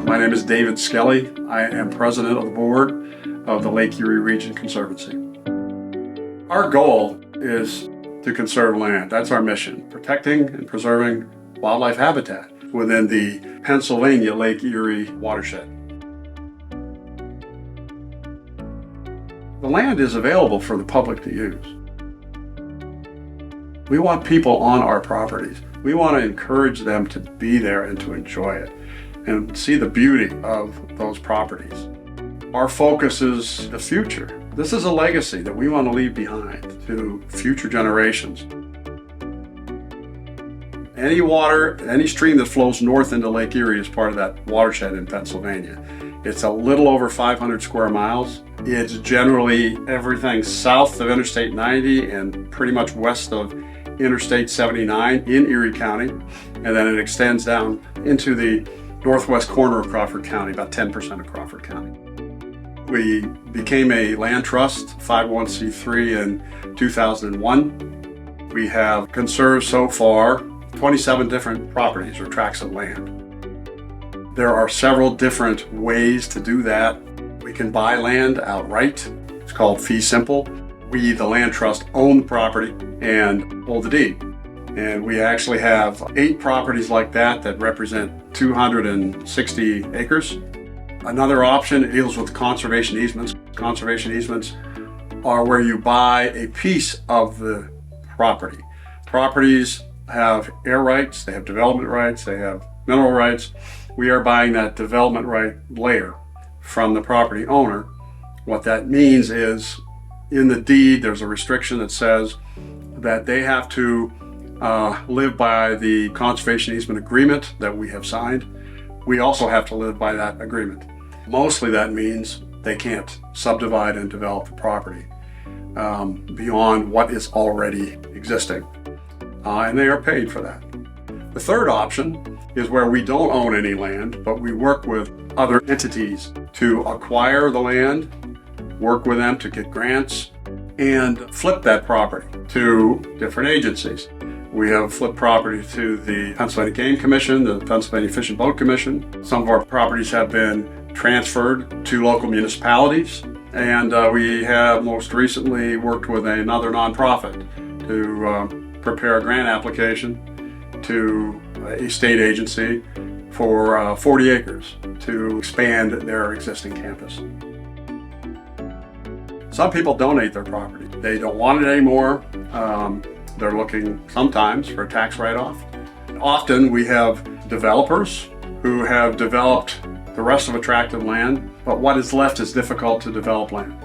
My name is David Skelly. I am president of the board of the Lake Erie Region Conservancy. Our goal is to conserve land. That's our mission, protecting and preserving wildlife habitat within the Pennsylvania Lake Erie watershed. The land is available for the public to use. We want people on our properties. We want to encourage them to be there and to enjoy it and see the beauty of those properties. Our focus is the future. This is a legacy that we want to leave behind to future generations. Any water, any stream that flows north into Lake Erie is part of that watershed in Pennsylvania. It's a little over 500 square miles. It's generally everything south of Interstate 90 and pretty much west of Interstate 79 in Erie County, and then it extends down into the northwest corner of Crawford County, about 10% of Crawford County. We became a land trust, 501c3 in 2001. We have conserved so far 27 different properties or tracts of land. There are several different ways to do that. We can buy land outright. It's called fee simple. We, the land trust, own the property and hold the deed. And we actually have 8 properties like that that represent 260 acres. Another option deals with conservation easements. Conservation easements are where you buy a piece of the property. Properties have air rights, they have development rights, they have mineral rights. We are buying that development right layer from the property owner. What that means is in the deed, there's a restriction that says that they have to live by the conservation easement agreement that we have signed. We also have to live by that agreement. Mostly that means they can't subdivide and develop the property beyond what is already existing. And they are paid for that. The third option is where we don't own any land, but we work with other entities to acquire the land, work with them to get grants, and flip that property to different agencies. We have flipped property to the Pennsylvania Game Commission, the Pennsylvania Fish and Boat Commission. Some of our properties have been transferred to local municipalities, and we have most recently worked with another nonprofit to prepare a grant application to a state agency for 40 acres to expand their existing campus. Some people donate their property. They don't want it anymore. They're looking sometimes for a tax write-off. Often we have developers who have developed the rest of a tract of land, but what is left is difficult to develop land.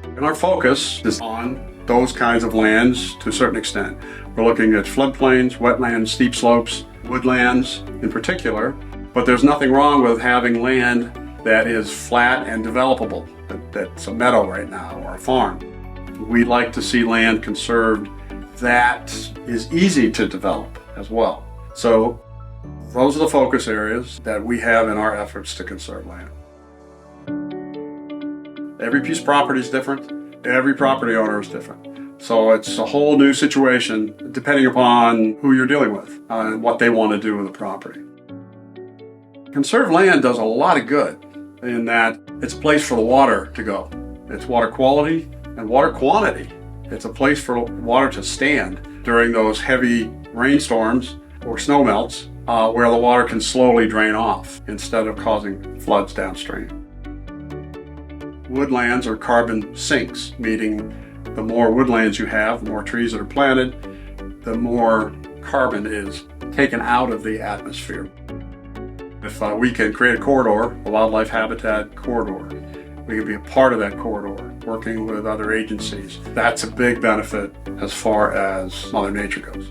And our focus is on those kinds of lands to a certain extent. We're looking at floodplains, wetlands, steep slopes, woodlands in particular, but there's nothing wrong with having land that is flat and developable, that's a meadow right now or a farm. We like to see land conserved that is easy to develop as well. So those are the focus areas that we have in our efforts to conserve land. Every piece of property is different. Every property owner is different. So it's a whole new situation depending upon who you're dealing with and what they want to do with the property. Conserved land does a lot of good in that it's a place for the water to go. It's water quality and water quantity. It's a place for water to stand during those heavy rainstorms or snow melts where the water can slowly drain off instead of causing floods downstream. Woodlands are carbon sinks, meaning the more woodlands you have, the more trees that are planted, the more carbon is taken out of the atmosphere. If we can create a corridor, a wildlife habitat corridor, we can be a part of that corridor, working with other agencies. That's a big benefit as far as Mother Nature goes.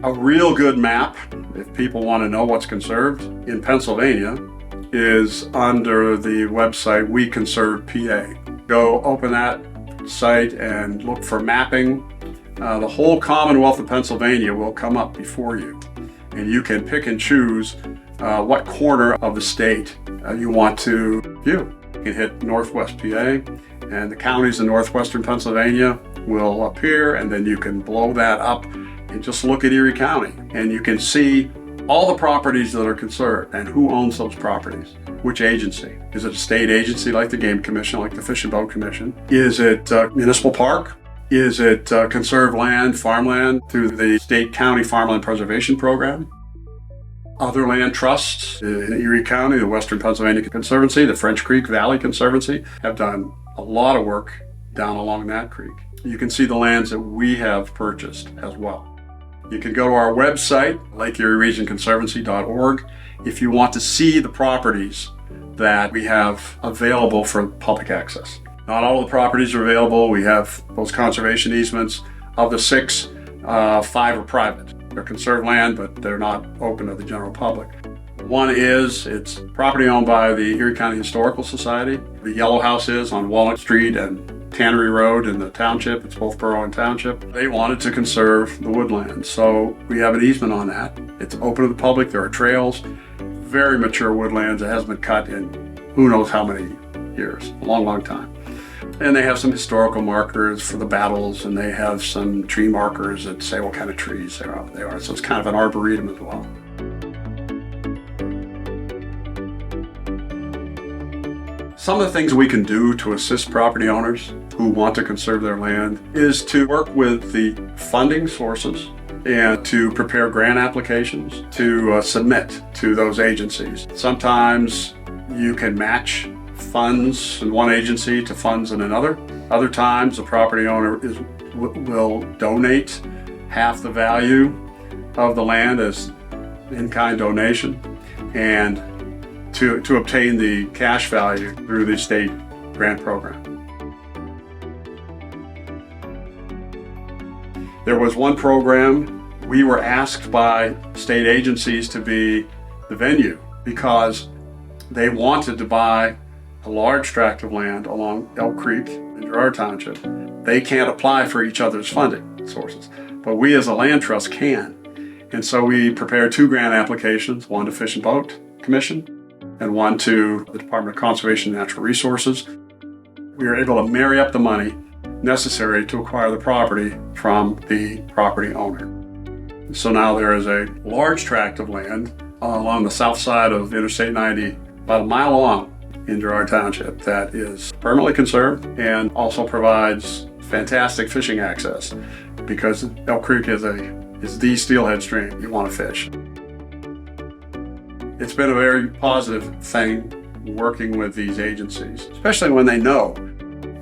A real good map, if people want to know what's conserved in Pennsylvania, is under the website We Conserve PA. Go open that site and look for mapping. The whole Commonwealth of Pennsylvania will come up before you, and you can pick and choose what corner of the state you want to view. You can hit Northwest PA, and the counties in northwestern Pennsylvania will appear, and then you can blow that up and just look at Erie County, and you can see all the properties that are conserved and who owns those properties. Which agency? Is it a state agency like the Game Commission, like the Fish and Boat Commission? Is it a municipal park? Is it conserved land, farmland through the state county farmland preservation program? Other land trusts in Erie County, the Western Pennsylvania Conservancy, the French Creek Valley Conservancy have done a lot of work down along that creek. You can see the lands that we have purchased as well. You can go to our website, Lake Erie Region Conservancy.org, if you want to see the properties that we have available for public access. Not all of the properties are available. We have those conservation easements. Of the 6, 5 are private. They're conserved land, but they're not open to the general public. One is, it's property owned by the Erie County Historical Society. The Yellow House is on Walnut Street and Tannery Road in the township. It's both borough and township. They wanted to conserve the woodland, so we have an easement on that. It's open to the public. There are trails. Very mature woodlands that hasn't been cut in who knows how many years, a long, long time. And they have some historical markers for the battles, and they have some tree markers that say what kind of trees they are. So it's kind of an arboretum as well. Some of the things we can do to assist property owners who want to conserve their land is to work with the funding sources and to prepare grant applications to submit to those agencies. Sometimes you can match funds in one agency to funds in another. Other times the property owner will donate half the value of the land as in-kind donation, and to obtain the cash value through the state grant program. There was one program we were asked by state agencies to be the venue because they wanted to buy a large tract of land along Elk Creek in Girard Township. They can't apply for each other's funding sources, but we as a land trust can. And so we prepared 2 grant applications, one to Fish and Boat Commission and one to the Department of Conservation and Natural Resources. We were able to marry up the money necessary to acquire the property from the property owner. So now there is a large tract of land along the south side of Interstate 90, about a mile long in Girard Township, that is permanently conserved and also provides fantastic fishing access because Elk Creek is the steelhead stream you want to fish. It's been a very positive thing working with these agencies, especially when they know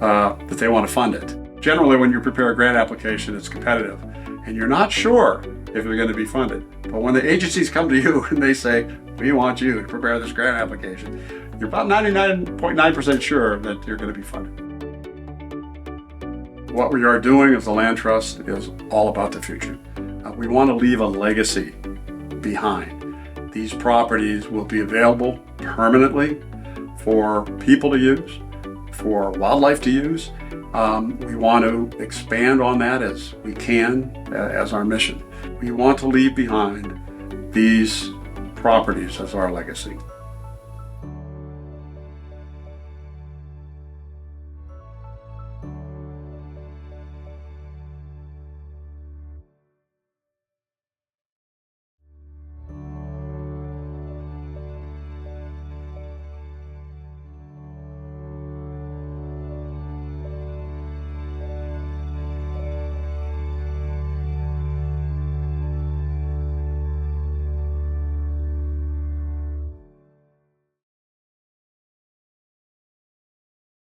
that they want to fund it. Generally, when you prepare a grant application, it's competitive and you're not sure if they're going to be funded. But when the agencies come to you and they say, we want you to prepare this grant application, you're about 99.9% sure that you're going to be funded. What we are doing as a land trust is all about the future. We want to leave a legacy behind. These properties will be available permanently for people to use, for wildlife to use. We want to expand on that as we can as our mission. We want to leave behind these properties as our legacy.